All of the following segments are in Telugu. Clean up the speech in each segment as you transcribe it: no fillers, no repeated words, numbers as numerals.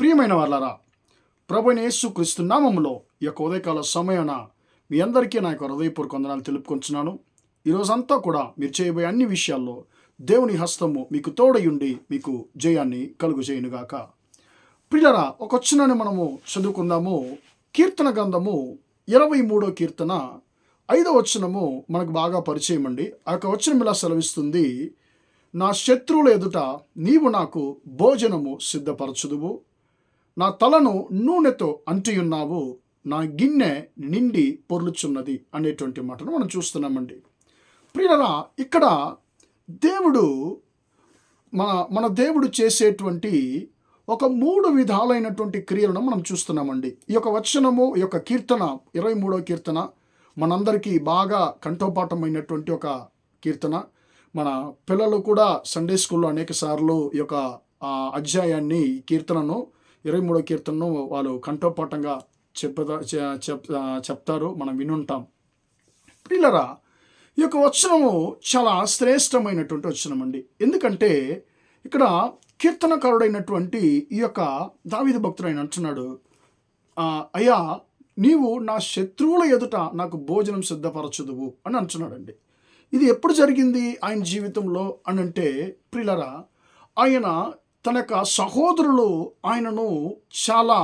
ప్రియమైన వాళ్ళారా, ప్రభువైన యేసుక్రీస్తు నామములో ఈ యొక్క ఉదయకాల సమయాన మీ అందరికీ నా యొక్క హృదయపూర్వక వందనాలు తెలుపుకొంచున్నాను. ఈరోజంతా కూడా మీరు చేయబోయే అన్ని విషయాల్లో దేవుని హస్తము మీకు తోడయుండి మీకు జయాన్ని కలుగు చేయనుగాక. ప్రియులారా, ఒక వచనాన్ని మనము చదువుకుందాము. కీర్తన గ్రంథము 23వ కీర్తన 5వ వచనము మనకు బాగా పరిచయం అండి. ఆ యొక్క వచనం ఇలా సెలవిస్తుంది: నా శత్రువుల ఎదుట నీవు నాకు భోజనము సిద్ధపరచుదువు, నా తలను నూనెతో అంటియున్నావు, నా గిన్నె నిండి పొర్లుచున్నది అనేటువంటి మాటను మనం చూస్తున్నామండి. ప్రియులారా, ఇక్కడ దేవుడు మన దేవుడు చేసేటువంటి ఒక 3 విధాలైనటువంటి క్రియలను మనం చూస్తున్నామండి. ఈ యొక్క వచనము, ఈ యొక్క కీర్తన 23వ కీర్తన మనందరికీ బాగా కంఠోపాఠమైనటువంటి ఒక కీర్తన. మన పిల్లలు కూడా సండే స్కూల్లో అనేక సార్లు ఈ యొక్క అధ్యాయాన్ని, ఈ కీర్తనను 23వ కీర్తనను వాళ్ళు కంఠోపాఠంగా చెప్తారు, మనం వినుంటాం. ప్రియులారా, ఈ యొక్క వచనము చాలా శ్రేష్టమైనటువంటి వచనం అండి. ఎందుకంటే ఇక్కడ కీర్తనకారుడైనటువంటి ఈ యొక్క దావీదు భక్తుడు ఆయన అంటున్నాడు, అయ్యా నీవు నా శత్రువుల ఎదుట నాకు భోజనం సిద్ధపరచుదువు అని అంటున్నాడండి. ఇది ఎప్పుడు జరిగింది ఆయన జీవితంలో అని అంటే, ప్రియులారా, ఆయన తన యొక్క సహోదరులు ఆయనను చాలా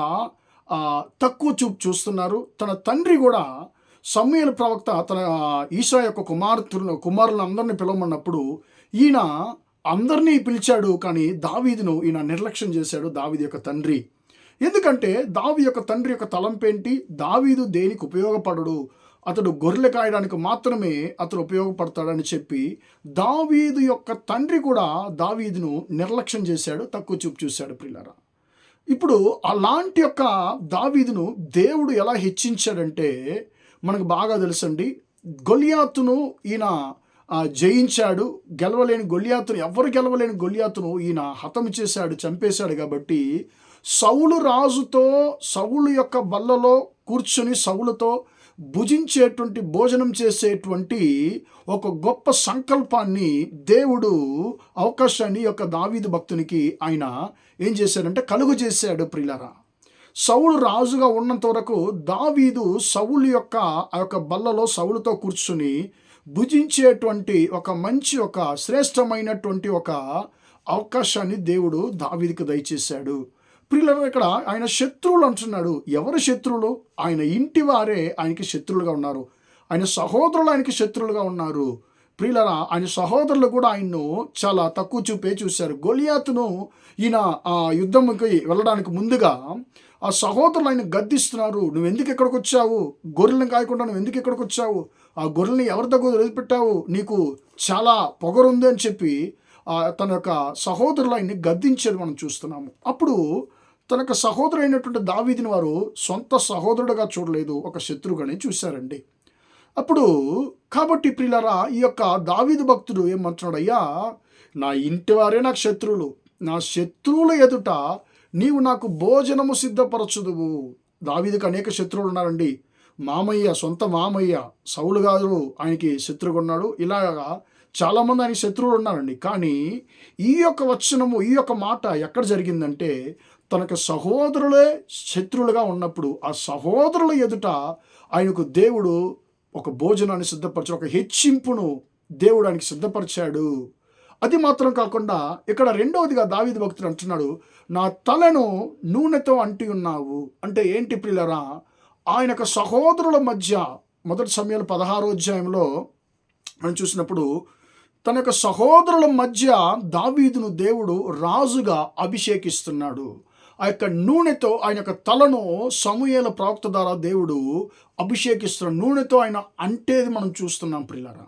తక్కువ చూపు చూస్తున్నారు. తన తండ్రి కూడా సమూయేలు ప్రవక్త తన ఈసా యొక్క కుమారులను అందరినీ పిలవమన్నప్పుడు ఈయన అందరినీ పిలిచాడు, కానీ దావీదును ఈయన నిర్లక్ష్యం చేశాడు, దావీదు యొక్క తండ్రి. ఎందుకంటే దావీదు యొక్క తండ్రి యొక్క తలంపేంటి? దావీదు దేనికి ఉపయోగపడడు, అతడు గొర్రెలు కాయడానికి మాత్రమే అతడు ఉపయోగపడతాడని చెప్పి దావీదు యొక్క తండ్రి కూడా దావీదును నిర్లక్ష్యం చేశాడు, తక్కువ చూపు చూశాడు. ప్రియులారా, ఇప్పుడు అలాంటి యొక్క దావీదును దేవుడు ఎలా హెచ్చించాడంటే మనకు బాగా తెలుసండి. గొలియాతును ఈయన జయించాడు. ఎవరు గెలవలేని గొలియాతును ఈయన హతము చేశాడు, చంపేశాడు. కాబట్టి సౌలు రాజుతో, సౌలు యొక్క బల్లలో కూర్చొని సౌలుతో భుజించేటువంటి, భోజనం చేసేటువంటి ఒక గొప్ప సంకల్పాన్ని దేవుడు, అవకాశాన్ని యొక్క దావీదు భక్తునికి ఆయన ఏం చేశాడంటే కలుగు చేశాడు. ప్రియులారా, సౌలు రాజుగా ఉన్నంత వరకు దావీదు సౌలు యొక్క ఆ యొక్క బల్లలో సౌలుతో కూర్చుని భుజించేటువంటి ఒక మంచి, ఒక శ్రేష్టమైనటువంటి ఒక అవకాశాన్ని దేవుడు దావీదుకు దయచేశాడు. ప్రియులారా, ఇక్కడ ఆయన శత్రువులు అంటున్నాడు. ఎవరు శత్రువులు? ఆయన ఇంటి వారే ఆయనకి శత్రువులుగా ఉన్నారు. ఆయన సహోదరులు ఆయనకి శత్రువులుగా ఉన్నారు. ప్రియులారా, ఆయన సహోదరులు కూడా ఆయన్ను చాలా తక్కువ చూపే చూశారు. గొలియాతును ఈయన ఆ యుద్ధంకి వెళ్ళడానికి ముందుగా ఆ సహోదరులు ఆయన గద్దిస్తున్నారు. నువ్వు ఎందుకు ఇక్కడికి వచ్చావు? గొర్రెలను కాయకుండా నువ్వు ఎందుకు ఇక్కడికి వచ్చావు? ఆ గొర్రెల్ని ఎవరి దగ్గర వదిలిపెట్టావు? నీకు చాలా పొగరుంది అని చెప్పి తన యొక్క సహోదరులు ఆయన్ని గద్దించేది మనం చూస్తున్నాము. అప్పుడు తన యొక్క సహోదరు అయినటువంటి దావీదుని వారు సొంత సహోదరుడుగా చూడలేదు, ఒక శత్రువుగానే చూశారండి. అప్పుడు కాబట్టి ప్రియులారా, ఈ యొక్క దావీదు భక్తుడు ఏమంటున్నాడు? అయ్యా, నా ఇంటి వారే నాకు శత్రువులు, నా శత్రువుల ఎదుట నీవు నాకు భోజనము సిద్ధపరచుదువు. దావీదుకు అనేక శత్రువులు ఉన్నారండి. మామయ్య, సొంత మామయ్య సౌలు గారు ఆయనకి శత్రువుగా ఉన్నాడు. ఇలాగా చాలామంది ఆయనకి శత్రువులు ఉన్నారండి. కానీ ఈ యొక్క వచనము, ఈ యొక్క మాట ఎక్కడ జరిగిందంటే, తనకు సహోదరులే శత్రువులుగా ఉన్నప్పుడు ఆ సహోదరుల ఎదుట ఆయనకు దేవుడు ఒక భోజనాన్ని సిద్ధపరచాడు, ఒక హెచ్చింపును దేవుడు ఆయనకి సిద్ధపరిచాడు. అది మాత్రం కాకుండా ఇక్కడ రెండవదిగా దావీదు భక్తుడు అంటున్నాడు, నా తలను నూనెతో అంటి ఉన్నావు. అంటే ఏంటి ప్రియులారా? ఆయన యొక్క సహోదరుల మధ్య 1 సమూయేలు 16వ అధ్యాయంలో మనం చూసినప్పుడు తన యొక్క సహోదరుల మధ్య దావీదును దేవుడు రాజుగా అభిషేకిస్తున్నాడు. ఆ యొక్క నూనెతో ఆయన యొక్క తలను సమూయేలు ప్రవక్త ద్వారా దేవుడు అభిషేకిస్తున్నాడు. నూనెతో ఆయన అంటేది మనం చూస్తున్నాం ప్రియులారా.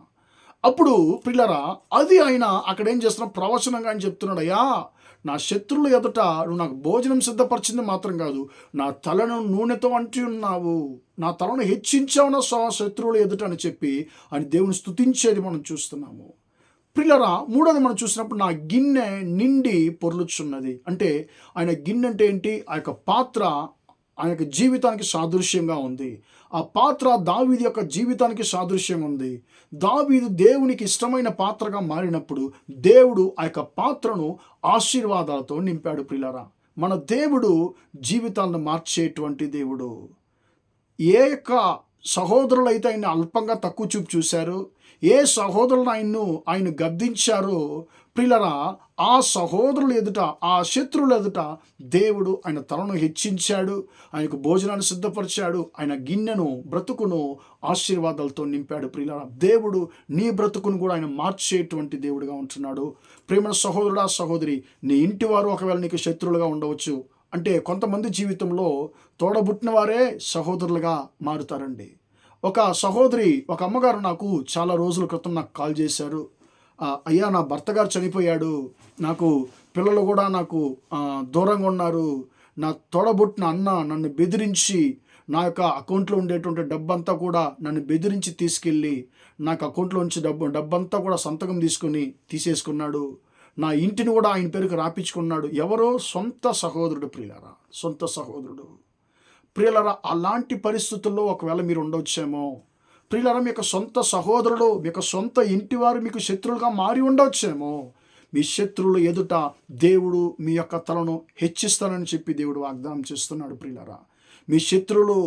అప్పుడు ప్రియులారా, అది ఆయన అక్కడ ఏం చేస్తున్నాడు? ప్రవచనంగా ఆయన చెప్తున్నాడు, అయ్యా, నా శత్రువుల ఎదుట నువ్వు నాకు భోజనం సిద్ధపరిచింది మాత్రం కాదు, నా తలను నూనెతో అంటి ఉన్నావు, నా తలను హెచ్చించావు నా శత్రువుల ఎదుట అని చెప్పి ఆయన దేవుని స్తుతించేది మనం చూస్తున్నాము. ప్రియులారా, మూడోది మనం చూసినప్పుడు నా గిన్నె నిండి పొర్లుచున్నది. అంటే ఆయన గిన్నె అంటే ఏంటి? ఆ యొక్క పాత్ర ఆయన యొక్క జీవితానికి సాదృశ్యంగా ఉంది. ఆ పాత్ర దావీదు యొక్క జీవితానికి సాదృశ్యం ఉంది. దావీదు దేవునికి ఇష్టమైన పాత్రగా మారినప్పుడు దేవుడు ఆ యొక్క పాత్రను ఆశీర్వాదాలతో నింపాడు. ప్రియులారా, మన దేవుడు జీవితాలను మార్చేటువంటి దేవుడు. ఏ యొక్క సహోదరులైతే ఆయన అల్పంగా తక్కువ చూపు చూశారు, ఏ సహోదరులు ఆయన గద్దించారో ప్రియులరా, ఆ సహోదరులు ఎదుట, ఆ శత్రువుల ఎదుట దేవుడు ఆయన తలను హెచ్చించాడు, ఆయనకు భోజనాన్ని సిద్ధపరిచాడు, ఆయన గిన్నెను, బ్రతుకును ఆశీర్వాదాలతో నింపాడు. ప్రియులరా, దేవుడు నీ బ్రతుకును కూడా ఆయన మార్చేటువంటి దేవుడిగా ఉంటున్నాడు. ప్రేమ సహోదరుడా, సహోదరి, నీ ఇంటి వారు ఒకవేళ నీకు శత్రువులుగా ఉండవచ్చు. అంటే కొంతమంది జీవితంలో తోడబుట్టిన వారే సహోదరులుగా మారుతారండి. ఒక సహోదరి, ఒక అమ్మగారు నాకు చాలా రోజుల క్రితం నాకు కాల్ చేశారు. అయ్యా, నా భర్త గారు చనిపోయాడు, నాకు పిల్లలు కూడా నాకు దూరంగా ఉన్నారు, నా తోడబుట్టిన అన్న నన్ను బెదిరించి నా యొక్క అకౌంట్లో ఉండేటువంటి డబ్బంతా కూడా నన్ను బెదిరించి తీసుకెళ్ళి నాకు అకౌంట్లో నుంచి డబ్బంతా కూడా సంతకం తీసుకొని తీసేసుకున్నాడు, నా ఇంటిని కూడా ఆయన పేరుకి రాపించుకున్నాడు. ఎవరో సొంత సహోదరుడు ప్రియులరా, సొంత సహోదరుడు. ప్రియులరా, అలాంటి పరిస్థితుల్లో ఒకవేళ మీరు ఉండవచ్చేమో. ప్రియులరా, మీ యొక్క సొంత సహోదరుడు, మీ యొక్క సొంత ఇంటివారు మీకు శత్రువులుగా మారి ఉండవచ్చేమో. మీ శత్రువులు ఎదుట దేవుడు మీ యొక్క తలను హెచ్చిస్తానని చెప్పి దేవుడు వాగ్దానం చేస్తున్నాడు. ప్రియులరా, మీ శత్రువులు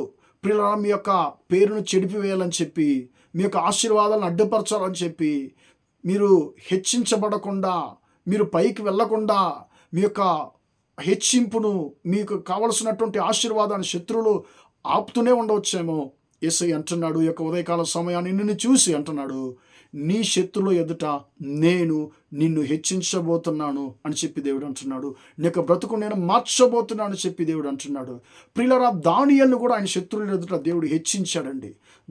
ప్రియులరా మీ యొక్క పేరును చెడిపివేయాలని చెప్పి, మీ యొక్క ఆశీర్వాదాలను అడ్డుపరచాలని చెప్పి, మీరు హెచ్చించబడకుండా, మీరు పైకి వెళ్లకుండా, మీ యొక్క హెచ్చింపును, మీకు కావలసినటువంటి ఆశీర్వాదాన్ని శత్రువులు ఆపుతూనే ఉండవచ్చేమో. యేసయ్య అంటున్నాడు, ఈ యొక్క ఉదయకాల సమయాన్ని నిన్ను చూసి అంటున్నాడు, నీ శత్రువుల ఎదుట నేను నిన్ను హెచ్చించబోతున్నాను అని చెప్పి దేవుడు అంటున్నాడు. నీ యొక్క బ్రతుకు నేను మార్చబోతున్నాను అని చెప్పి దేవుడు అంటున్నాడు. ప్రియులరా, దానియేలును కూడా ఆయన శత్రువుల ఎదుట దేవుడు హెచ్చించాడండి.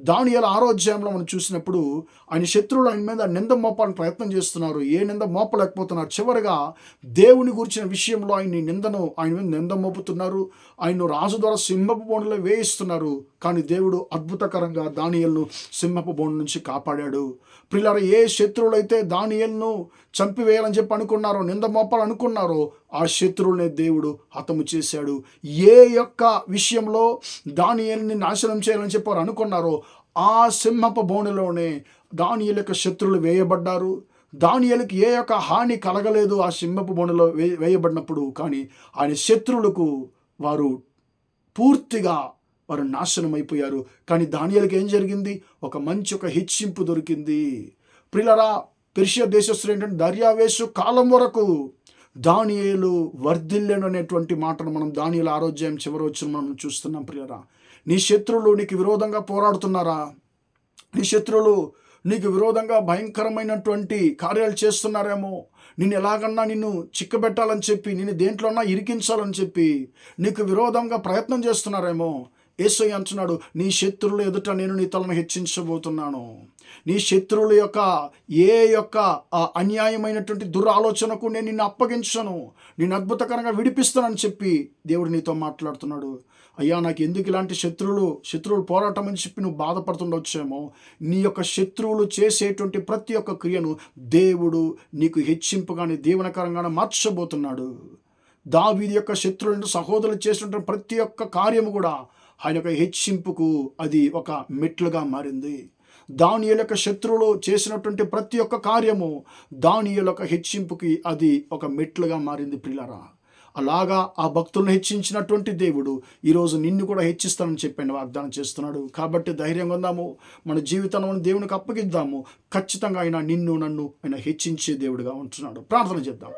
దానియేలు 6వ అధ్యాయంలో మనం చూసినప్పుడు ఆయన శత్రువులు ఆయన మీద నింద మోపాలని ప్రయత్నం చేస్తున్నారు, ఏ నింద మోపలేకపోతున్నారు. చివరిగా దేవుని గురించిన విషయంలో ఆయన మీద నింద మోపుతున్నారు, ఆయన రాజు ద్వారా సింహపు బోనులో వేయిస్తున్నారు. కానీ దేవుడు అద్భుతకరంగా దానియేలును సింహపు బోను నుంచి కాపాడాడు. ప్రియులారా, ఏ శత్రువులైతే దానియేలును చంపివేయాలని చెప్పి అనుకున్నారో, నింద మోపాలనుకున్నారో, ఆ శత్రువులనే దేవుడు హతము చేశాడు. ఏ యొక్క విషయంలో దానియేలుని నాశనం చేయాలని చెప్పి వారు అనుకున్నారో, ఆ సింహపు బోనులోనే దానియేలు యొక్క శత్రువులు వేయబడ్డారు. దానియేలుకి ఏ యొక్క హాని కలగలేదు ఆ సింహపు బోనులో వేయబడినప్పుడు. కానీ ఆయన శత్రువులకు పూర్తిగా వారు నాశనం అయిపోయారు. కానీ దానియేలుకి ఏం జరిగింది? ఒక హెచ్చింపు దొరికింది. ప్రియులారా, పెర్షియా దేశస్థుడు ఏంటంటే దర్యావేషు కాలం వరకు దానియేలు వర్ధిల్లెను అనేటువంటి మాటను మనం దానియేలు 6వ అధ్యాయం చివరి వచనం మనం చూస్తున్నాం. ప్రియులారా, నీ శత్రువులు నీకు విరోధంగా పోరాడుతున్నారా? నీ శత్రువులు నీకు విరోధంగా భయంకరమైనటువంటి కార్యాలు చేస్తున్నారేమో. నిన్ను చిక్కబెట్టాలని చెప్పి, నిన్ను దేంట్లోన్నా ఇరికించాలని చెప్పి నీకు విరోధంగా ప్రయత్నం చేస్తున్నారేమో. యేసయ్య అంటున్నాడు, నీ శత్రువుల ఎదుట నేను నీ తలను హెచ్చించబోతున్నాను. నీ శత్రువుల యొక్క ఏ యొక్క అన్యాయమైనటువంటి దురాలోచనకు నేను నిన్ను అప్పగించను, నిన్ను అద్భుతకరంగా విడిపిస్తానని చెప్పి దేవుడు నీతో మాట్లాడుతున్నాడు. అయ్యా, నాకు ఎందుకు ఇలాంటి శత్రువులు పోరాటం అని చెప్పి నువ్వు బాధపడుతుండవచ్చేమో. నీ యొక్క శత్రువులు చేసేటువంటి ప్రతి ఒక్క క్రియను దేవుడు నీకు హెచ్చింపుగానే దీవెనకరంగానే మార్చబోతున్నాడు. దావీదు యొక్క శత్రువులను సహోదరులు చేసినటువంటి ప్రతి ఒక్క కార్యము కూడా ఆయన యొక్క హెచ్చింపుకు అది ఒక మెట్లుగా మారింది. దానియేలు యొక్క శత్రువులు చేసినటువంటి ప్రతి ఒక్క కార్యము దానియేలు యొక్క హెచ్చింపుకి అది ఒక మెట్లుగా మారింది. ప్రియులారా, అలాగా ఆ భక్తులను హెచ్చించినటువంటి దేవుడు ఈరోజు నిన్ను కూడా హెచ్చిస్తానని చెప్పండి వాగ్దానం చేస్తున్నాడు. కాబట్టి ధైర్యంగా ఉందాము, మన జీవితాన్ని దేవునికి అప్పగిద్దాము. ఖచ్చితంగా ఆయన నన్ను హెచ్చించే దేవుడిగా ఉంటున్నాడు. ప్రార్థన చేద్దాం.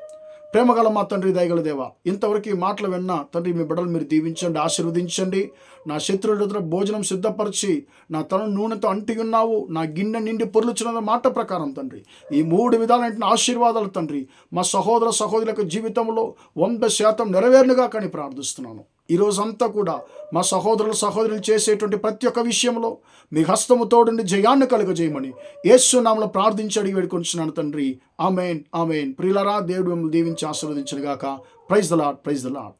ప్రేమగల మా తండ్రి, దయగల దేవ, ఇంతవరకు ఈ మాటలు విన్నా తండ్రి, మీ బిడ్డలు మీరు దీవించండి, ఆశీర్వదించండి. నా శత్రువుల ఎదుట భోజనం సిద్ధపరిచి నా తలను నూనెతో అంటి ఉన్నావు, నా గిన్నె నిండి పొర్లుచున్న మాట ప్రకారం తండ్రి, ఈ 3 విధాలైన ఆశీర్వాదాలు తండ్రి మా సహోదరుల జీవితంలో 100% నెరవేరునుగా కానీ ప్రార్థిస్తున్నాను. ఈరోజంతా కూడా మా సహోదరులు చేసేటువంటి ప్రతి ఒక్క విషయంలో మీ హస్తము తోడుండి జయాన్ని కలుగజేయమని యేసు నామములో ప్రార్థించి అడిగి వేడుకొంచున్నాను తండ్రి. ఆమేన్, ఆమేన్. ప్రియులారా, దేవుడు మిమ్మల్ని దీవించి ఆశీర్వదించును గాక. Praise the Lord, praise the lord.